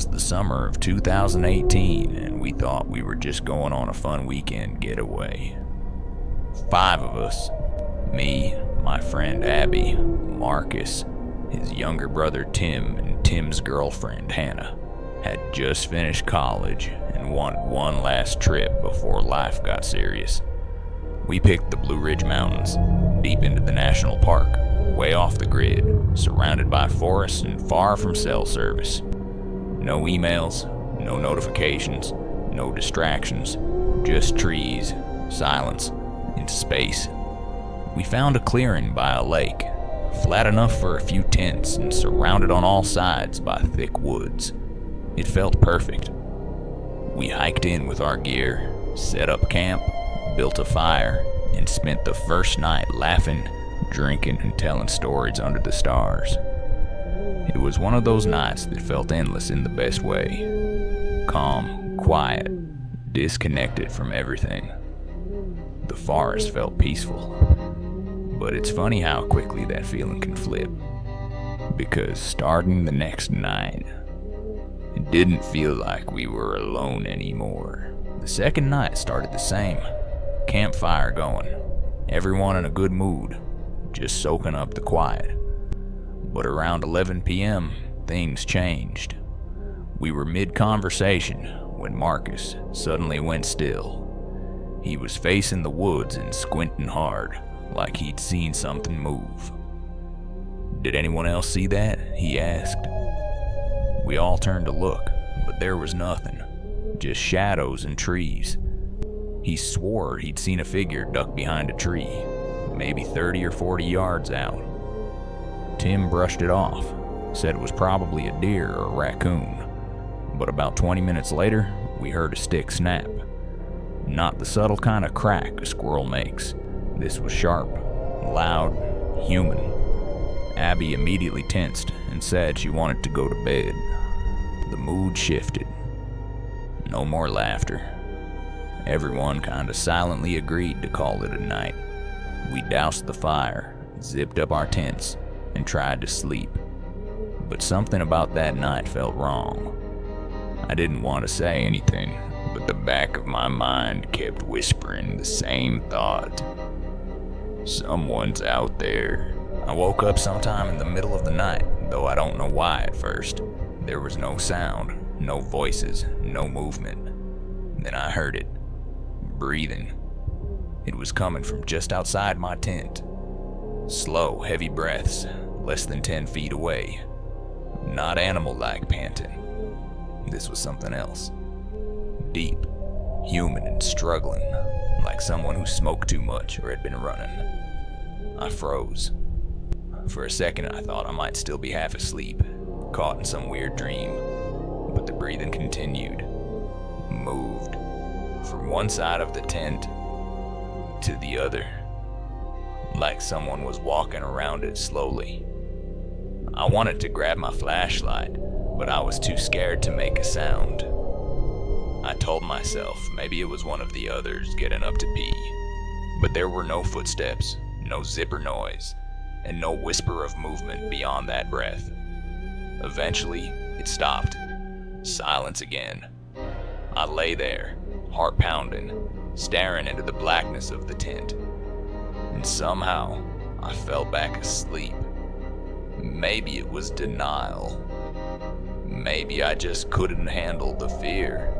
was the summer of 2018, and we thought we were just going on a fun weekend getaway. 5 of us. Me, my friend Abby, Marcus, his younger brother Tim, and Tim's girlfriend Hannah, had just finished college and wanted one last trip before life got serious. We picked the Blue Ridge Mountains, deep into the national park, way off the grid, surrounded by forests and far from cell service. No emails, no notifications, no distractions, just trees, silence, and space. We found a clearing by a lake, flat enough for a few tents and surrounded on all sides by thick woods. It felt perfect. We hiked in with our gear, set up camp, built a fire, and spent the first night laughing, drinking, and telling stories under the stars. It was one of those nights that felt endless in the best way. Calm, quiet, disconnected from everything. The forest felt peaceful. But it's funny how quickly that feeling can flip. Because starting the next night, it didn't feel like we were alone anymore. The second night started the same. Campfire going. Everyone in a good mood, just soaking up the quiet. But around 11 p.m., things changed. We were mid-conversation when Marcus suddenly went still. He was facing the woods and squinting hard, like he'd seen something move. "Did anyone else see that?" he asked. We all turned to look, but there was nothing, just shadows and trees. He swore he'd seen a figure duck behind a tree, maybe 30 or 40 yards out. Tim brushed it off, said it was probably a deer or a raccoon, but about 20 minutes later, we heard a stick snap. Not the subtle kind of crack a squirrel makes. This was sharp, loud, human. Abby immediately tensed and said she wanted to go to bed. The mood shifted. No more laughter. Everyone kinda silently agreed to call it a night. We doused the fire, zipped up our tents, and tried to sleep. But something about that night felt wrong. I didn't want to say anything, but the back of my mind kept whispering the same thought. Someone's out there. I woke up sometime in the middle of the night, though I don't know why at first. There was no sound, no voices, no movement. Then I heard it. Breathing. It was coming from just outside my tent. Slow, heavy breaths, less than 10 feet away. Not animal-like panting. This was something else. Deep, human and struggling, like someone who smoked too much or had been running. I froze. For a second I thought I might still be half asleep, caught in some weird dream, but the breathing continued, moved, from one side of the tent to the other, like someone was walking around it slowly. I wanted to grab my flashlight, but I was too scared to make a sound. I told myself maybe it was one of the others getting up to pee, but there were no footsteps, no zipper noise, and no whisper of movement beyond that breath. Eventually, it stopped. Silence again. I lay there, heart pounding, staring into the blackness of the tent. And somehow, I fell back asleep. Maybe it was denial. Maybe I just couldn't handle the fear.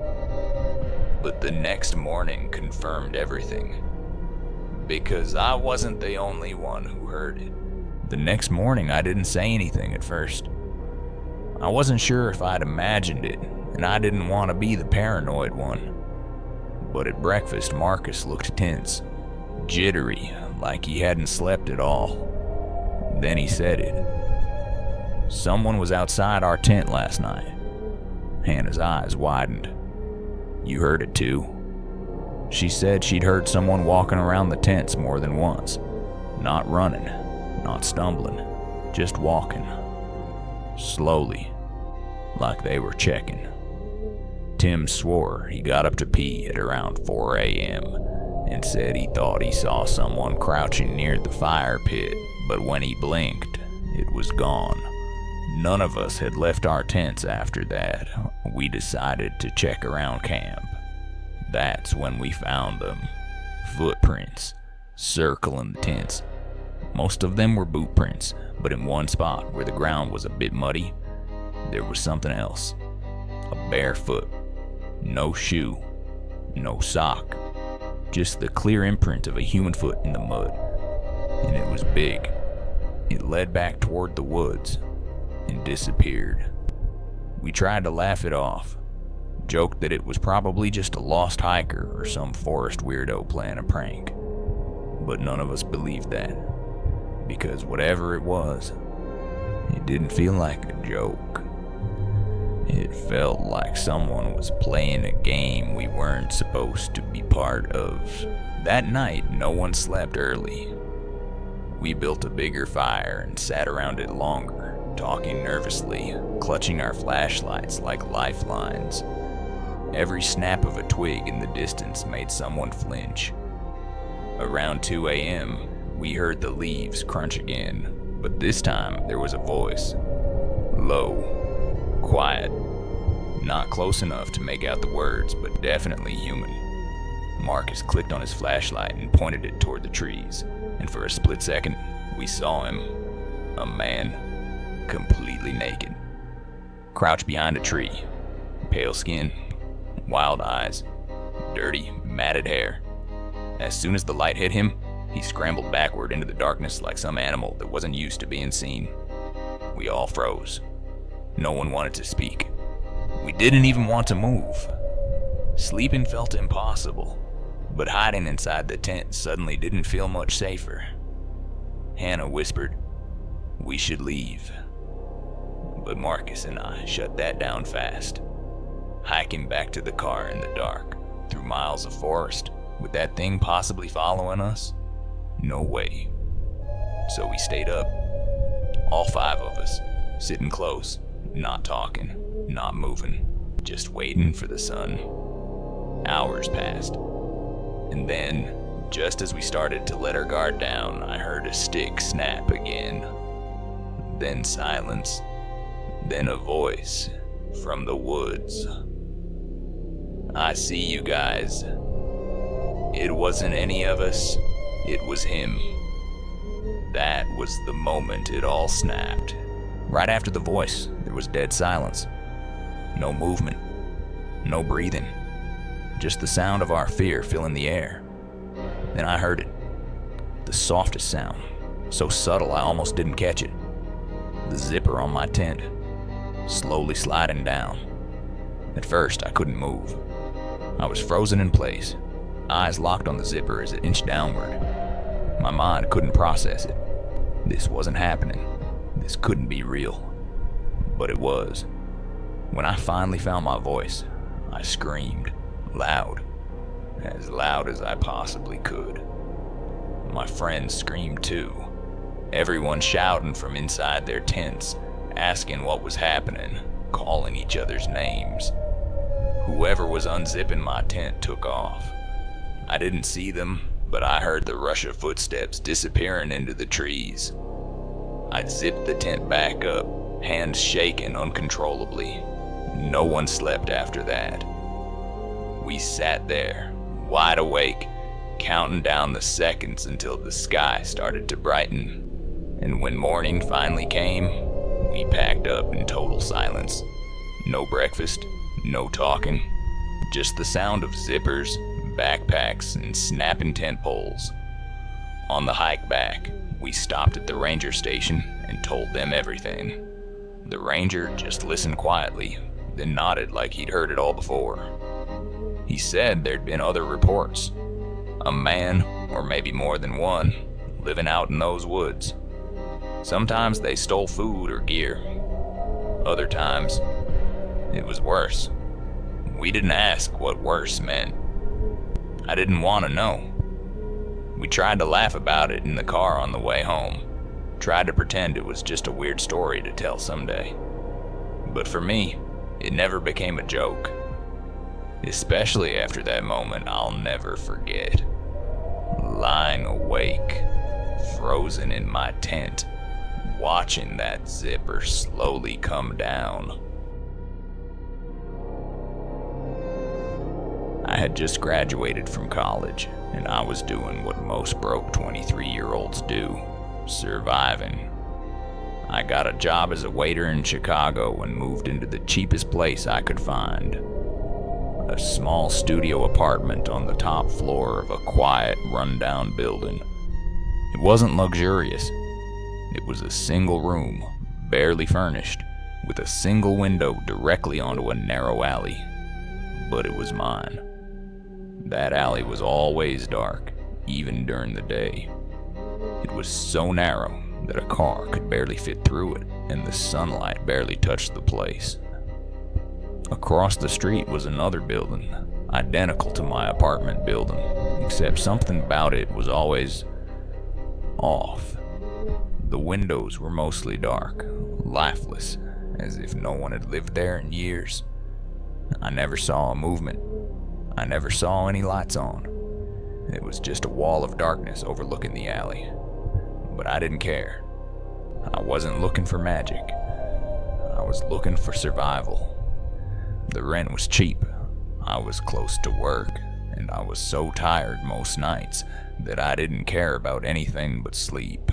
But the next morning confirmed everything. Because I wasn't the only one who heard it. The next morning, I didn't say anything at first. I wasn't sure if I'd imagined it, and I didn't want to be the paranoid one. But at breakfast, Marcus looked tense, jittery, like he hadn't slept at all. Then he said it. "Someone was outside our tent last night." Hannah's eyes widened. "You heard it too?" She said she'd heard someone walking around the tents more than once. Not running, not stumbling, just walking. Slowly, like they were checking. Tim swore he got up to pee at around 4 a.m. and said he thought he saw someone crouching near the fire pit, but when he blinked, it was gone. None of us had left our tents after that. We decided to check around camp. That's when we found them. Footprints, circling the tents. Most of them were boot prints, but in one spot where the ground was a bit muddy, there was something else. A bare foot. No shoe, no sock. Just the clear imprint of a human foot in the mud. And it was big. It led back toward the woods and disappeared. We tried to laugh it off, joked that it was probably just a lost hiker or some forest weirdo playing a prank. But none of us believed that, because whatever it was, it didn't feel like a joke. It felt like someone was playing a game we weren't supposed to be part of. That night, no one slept early. We built a bigger fire and sat around it longer, talking nervously, clutching our flashlights like lifelines. Every snap of a twig in the distance made someone flinch. Around 2 a.m., we heard the leaves crunch again, but this time there was a voice. Low, quiet, not close enough to make out the words, but definitely human. Marcus clicked on his flashlight and pointed it toward the trees, and for a split second, we saw him. A man, completely naked, crouched behind a tree, pale skin, wild eyes, dirty, matted hair. As soon as the light hit him, he scrambled backward into the darkness like some animal that wasn't used to being seen. We all froze. No one wanted to speak. We didn't even want to move. Sleeping felt impossible, but hiding inside the tent suddenly didn't feel much safer. Hannah whispered, "We should leave." But Marcus and I shut that down fast. Hiking back to the car in the dark, through miles of forest, with that thing possibly following us? No way. So we stayed up, all 5 of us, sitting close, not talking, not moving, just waiting for the sun. Hours passed, and then, just as we started to let our guard down, I heard a stick snap again. Then silence, then a voice from the woods. "I see you guys. It wasn't any of us, it was him." That was the moment it all snapped. Right after the voice, there was dead silence. No movement, no breathing, just the sound of our fear filling the air. Then I heard it, the softest sound, so subtle I almost didn't catch it. The zipper on my tent, slowly sliding down. At first, I couldn't move. I was frozen in place, eyes locked on the zipper as it inched downward. My mind couldn't process it. This wasn't happening. This couldn't be real. But it was. When I finally found my voice, I screamed, loud as I possibly could. My friends screamed too, everyone shouting from inside their tents, asking what was happening, calling each other's names. Whoever was unzipping my tent took off. I didn't see them, but I heard the rush of footsteps disappearing into the trees. I zipped the tent back up, hands shaking uncontrollably. No one slept after that. We sat there, wide awake, counting down the seconds until the sky started to brighten. And when morning finally came, we packed up in total silence. No breakfast, no talking, just the sound of zippers, backpacks, and snapping tent poles. On the hike back, we stopped at the ranger station and told them everything. The ranger just listened quietly, then nodded like he'd heard it all before. He said there'd been other reports. A man, or maybe more than one, living out in those woods. Sometimes they stole food or gear. Other times, it was worse. We didn't ask what worse meant. I didn't want to know. We tried to laugh about it in the car on the way home. Tried to pretend it was just a weird story to tell someday. But for me, it never became a joke. Especially after that moment I'll never forget. Lying awake, frozen in my tent, watching that zipper slowly come down. I had just graduated from college, and I was doing what most broke 23-year-olds do, surviving. I got a job as a waiter in Chicago and moved into the cheapest place I could find. A small studio apartment on the top floor of a quiet, rundown building. It wasn't luxurious. It was a single room, barely furnished, with a single window directly onto a narrow alley. But it was mine. That alley was always dark, even during the day. It was so narrow that a car could barely fit through it, and the sunlight barely touched the place. Across the street was another building, identical to my apartment building, except something about it was always off. The windows were mostly dark, lifeless, as if no one had lived there in years. I never saw a movement. I never saw any lights on. It was just a wall of darkness overlooking the alley. But I didn't care. I wasn't looking for magic. I was looking for survival. The rent was cheap. I was close to work, and I was so tired most nights that I didn't care about anything but sleep.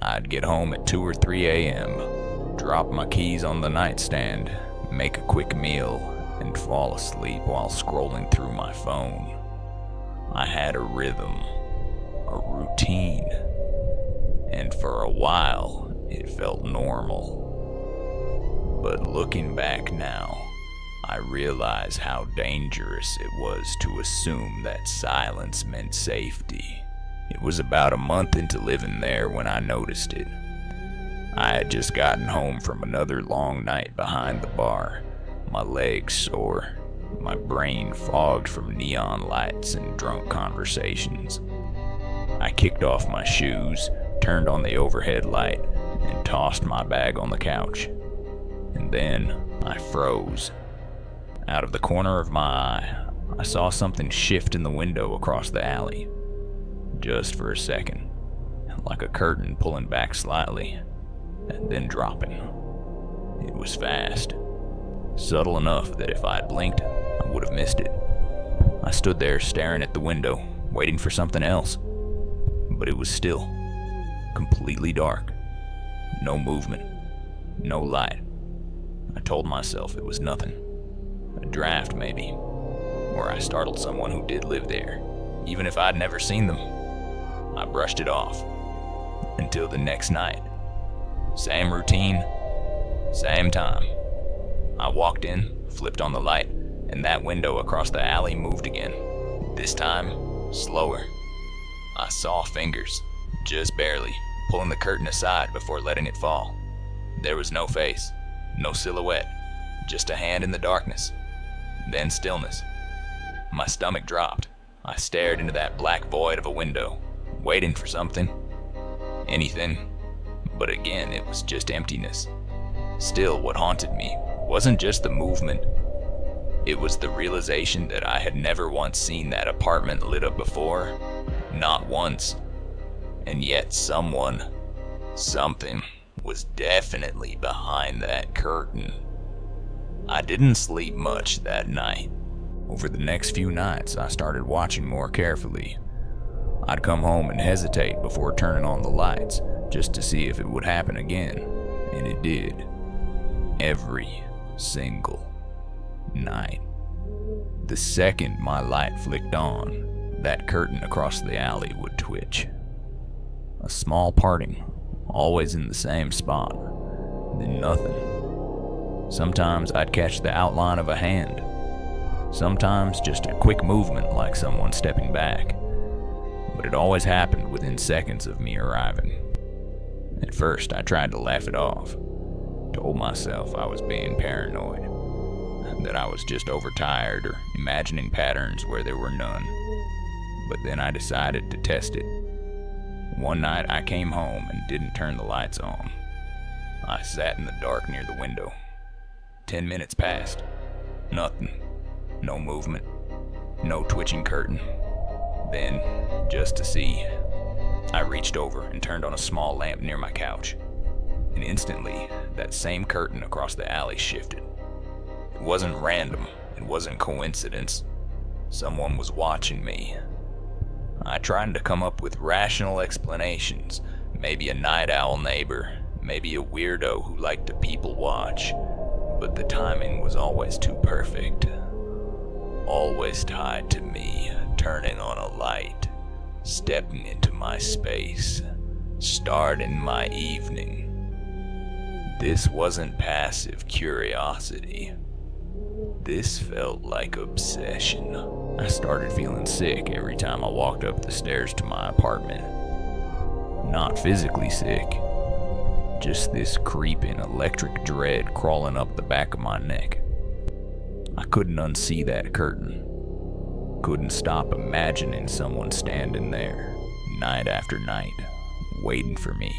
I'd get home at 2 or 3 a.m., drop my keys on the nightstand, make a quick meal, and fall asleep while scrolling through my phone. I had a rhythm, a routine, and for a while it felt normal. But looking back now, I realize how dangerous it was to assume that silence meant safety. It was about a month into living there when I noticed it. I had just gotten home from another long night behind the bar, my legs sore, my brain fogged from neon lights and drunk conversations. I kicked off my shoes, turned on the overhead light, and tossed my bag on the couch. And then I froze. Out of the corner of my eye, I saw something shift in the window across the alley. Just for a second, like a curtain pulling back slightly, and then dropping. It was fast. Subtle enough that if I had blinked, I would have missed it. I stood there staring at the window, waiting for something else. But it was still completely dark. No movement. No light. I told myself it was nothing. A draft, maybe. Or I startled someone who did live there, even if I'd never seen them. I brushed it off. Until the next night. Same routine, same time. I walked in, flipped on the light, and that window across the alley moved again. This time, slower. I saw fingers, just barely, pulling the curtain aside before letting it fall. There was no face, no silhouette, just a hand in the darkness. Then stillness. My stomach dropped. I stared into that black void of a window, waiting for something. Anything. But again, it was just emptiness. Still, what haunted me wasn't just the movement. It was the realization that I had never once seen that apartment lit up before. Not once. And yet something was definitely behind that curtain. I didn't sleep much that night. Over the next few nights, I started watching more carefully. I'd come home and hesitate before turning on the lights, just to see if it would happen again. And it did. Every single night. The second my light flicked on, that curtain across the alley would twitch. A small parting, always in the same spot. Then nothing. Sometimes I'd catch the outline of a hand. Sometimes just a quick movement like someone stepping back. But it always happened within seconds of me arriving. At first, I tried to laugh it off. Told myself I was being paranoid. That I was just overtired or imagining patterns where there were none. But then I decided to test it. One night I came home and didn't turn the lights on. I sat in the dark near the window. 10 minutes passed. Nothing. No movement. No twitching curtain. Then, just to see, I reached over and turned on a small lamp near my couch. and instantly, that same curtain across the alley shifted. It wasn't random, it wasn't coincidence. Someone was watching me. I tried to come up with rational explanations, maybe a night owl neighbor, maybe a weirdo who liked to people watch, but the timing was always too perfect. Always tied to me turning on a light, stepping into my space, starting my evening. This wasn't passive curiosity. This felt like obsession. I started feeling sick every time I walked up the stairs to my apartment. Not physically sick, just this creeping electric dread crawling up the back of my neck. I couldn't unsee that curtain. Couldn't stop imagining someone standing there, night after night, waiting for me.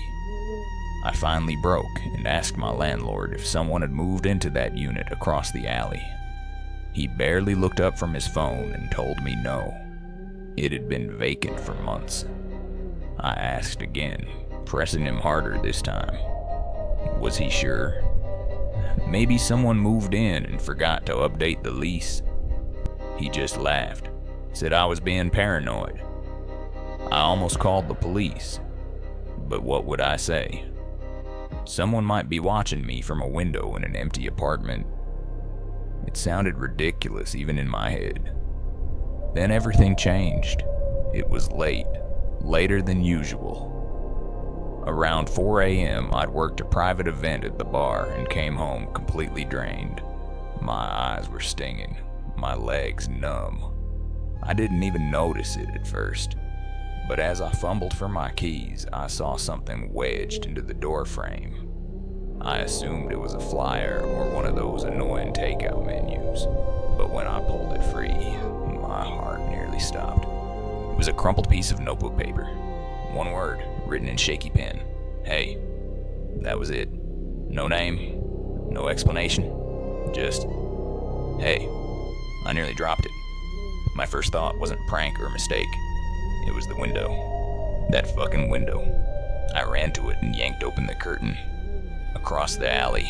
I finally broke and asked my landlord if someone had moved into that unit across the alley. He barely looked up from his phone and told me no. It had been vacant for months. I asked again, pressing him harder this time. Was he sure? Maybe someone moved in and forgot to update the lease. He just laughed, said I was being paranoid. I almost called the police, but what would I say? Someone might be watching me from a window in an empty apartment. It sounded ridiculous even in my head. Then everything changed. It was late, later than usual. Around 4 a.m., I'd worked a private event at the bar and came home completely drained. My eyes were stinging, my legs numb. I didn't even notice it at first, but as I fumbled for my keys, I saw something wedged into the door frame. I assumed it was a flyer or one of those annoying takeout menus, but when I pulled it free, my heart nearly stopped. It was a crumpled piece of notebook paper. One word, written in shaky pen. Hey. That was it. No name, no explanation, just, hey. I nearly dropped it. My first thought wasn't prank or mistake. It was the window. That fucking window. I ran to it and yanked open the curtain. Across the alley.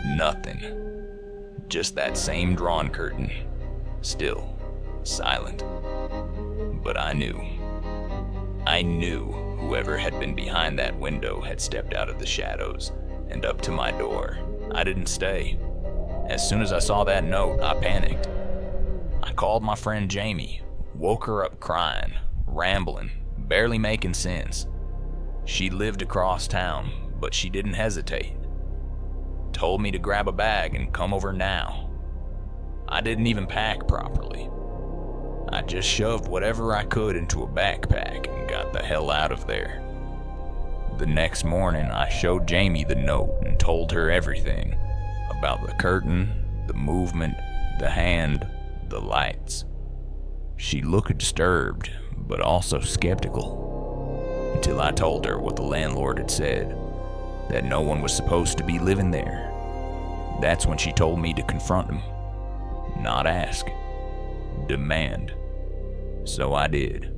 Nothing. Just that same drawn curtain. Still. Silent. But I knew. I knew whoever had been behind that window had stepped out of the shadows and up to my door. I didn't stay. As soon as I saw that note, I panicked. I called my friend Jamie, woke her up crying, rambling, barely making sense. She lived across town, but she didn't hesitate. Told me to grab a bag and come over now. I didn't even pack properly. I just shoved whatever I could into a backpack and got the hell out of there. The next morning, I showed Jamie the note and told her everything about the curtain, the movement, the hand, the lights. She looked disturbed, but also skeptical, until I told her what the landlord had said, that no one was supposed to be living there. That's when she told me to confront him, not ask, demand. So I did.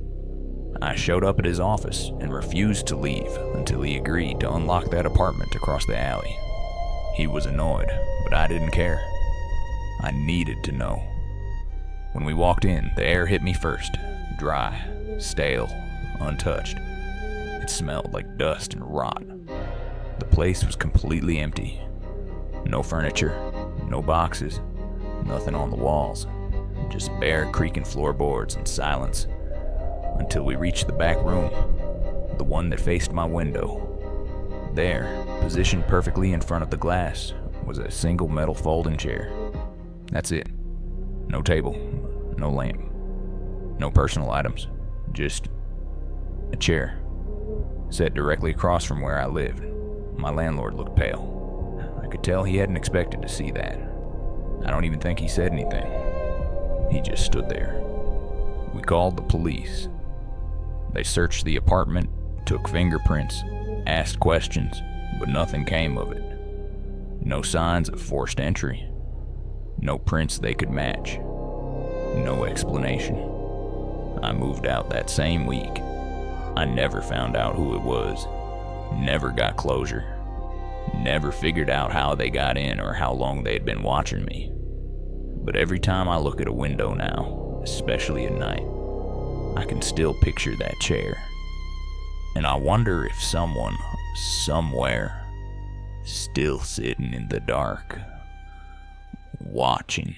I showed up at his office and refused to leave until he agreed to unlock that apartment across the alley. He was annoyed, but I didn't care. I needed to know. When we walked in, the air hit me first, dry, stale, untouched. It smelled like dust and rot. The place was completely empty. No furniture, no boxes, nothing on the walls. Just bare creaking floorboards and silence. Until we reached the back room, the one that faced my window. There, positioned perfectly in front of the glass, was a single metal folding chair. That's it. No table, no lamp, no personal items, just a chair, set directly across from where I lived. My landlord looked pale. I could tell he hadn't expected to see that. I don't even think he said anything. He just stood there. We called the police. They searched the apartment, took fingerprints, asked questions, but nothing came of it. No signs of forced entry. No prints they could match. No explanation. I moved out that same week. I never found out who it was. Never got closure. Never figured out how they got in or how long they had been watching me. But every time I look at a window now, especially at night, I can still picture that chair. And I wonder if someone, somewhere, still sitting in the dark, watching.